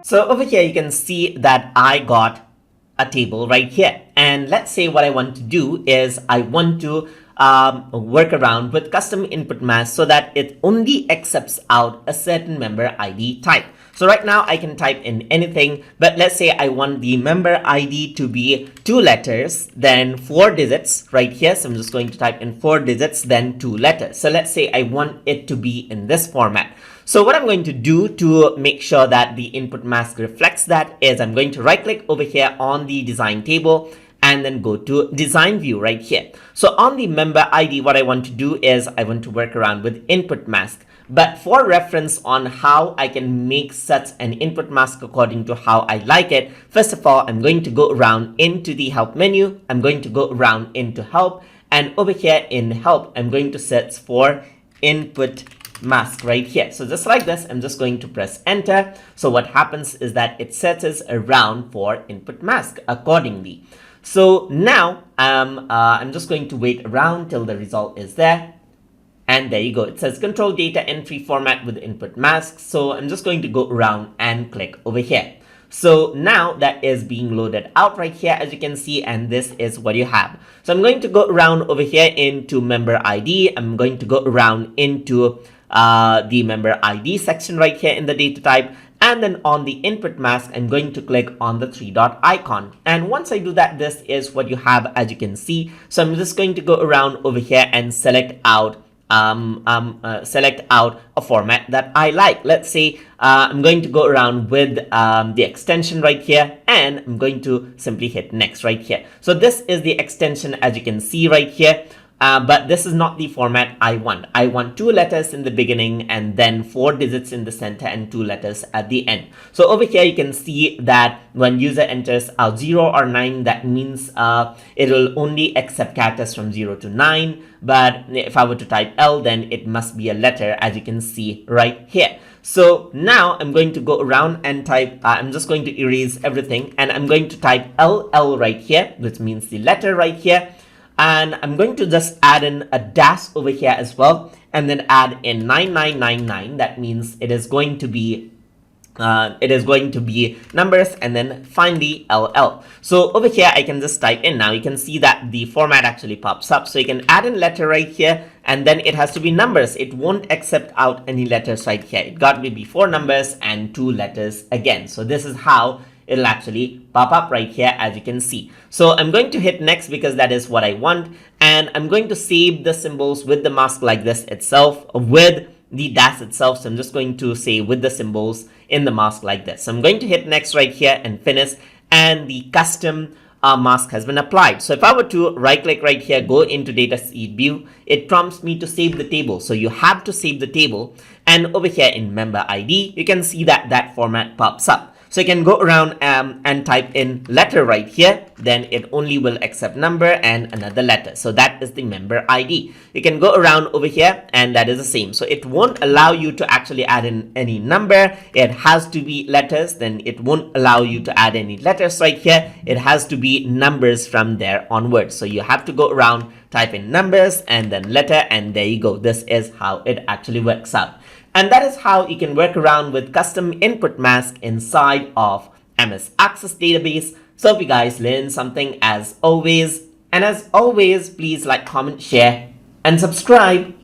So over here, you can see that I got a table right here. And let's say what I want to do is I want to work around with custom input mask so that it only accepts out a certain member ID type. So right now I can type in anything, but let's say I want the member ID to be 2 letters, then 4 digits right here. So I'm just going to type in 4 digits, then 2 letters. So let's say I want it to be in this format. So what I'm going to do to make sure that the input mask reflects that is I'm going to right click over here on the design table and then go to design view right here. So on the member ID, what I want to do is I want to work around with input mask. But for reference on how I can make such an input mask according to how I like it, first of all, I'm going to go around into the help menu. I'm going to go around into help, and over here in help, I'm going to search for input mask right here. So just like this, I'm just going to press enter. So what happens is that it searches around for input mask accordingly. So now I'm just going to wait around till the result is there. And there you go. It says control data entry format with input mask. So I'm just going to go around and click over here. So now that is being loaded out right here, as you can see, and this is what you have. So I'm going to go around over here into member ID. I'm going to go around into the member ID section right here in the data type. And then on the input mask, I'm going to click on the 3-dot icon. And once I do that, this is what you have, as you can see. So I'm just going to go around over here and select out a format that I like. Let's say I'm going to go around with the extension right here, and I'm going to simply hit next right here. So this is the extension, as you can see right here. But this is not the format I want. I want 2 letters in the beginning and then 4 digits in the center and 2 letters at the end. So over here, you can see that when user enters a 0 or 9, that means it will only accept characters from 0 to 9. But if I were to type L, then it must be a letter, as you can see right here. So now I'm going to go around and type, I'm just going to erase everything, and I'm going to type LL right here, which means the letter right here. And I'm going to just add in a dash over here as well, and then add in 9999. That means it is going to be numbers, and then finally LL. So over here, I can just type in. Now you can see that the format actually pops up. So you can add in letter right here, and then it has to be numbers. It won't accept out any letters right here. It got to be 4 numbers and 2 letters again. So this is how it'll actually pop up right here, as you can see. So I'm going to hit next because that is what I want. And I'm going to save the symbols with the mask like this itself, with the dash itself. So I'm just going to say with the symbols in the mask like this. So I'm going to hit next right here and finish. And the custom mask has been applied. So if I were to right click right here, go into data sheet view, it prompts me to save the table. So you have to save the table. And over here in member ID, you can see that that format pops up. So you can go around and type in letter right here, then it only will accept number and another letter. So that is the member ID. You can go around over here, and that is the same. So it won't allow you to actually add in any number. It has to be letters. Then it won't allow you to add any letters right here. It has to be numbers from there onwards. So you have to go around, type in numbers and then letter, and there you go. This is how it actually works out. And that is how you can work around with custom input mask inside of MS Access database. So if you guys learned something as always, and as always, please like, comment, share, and subscribe.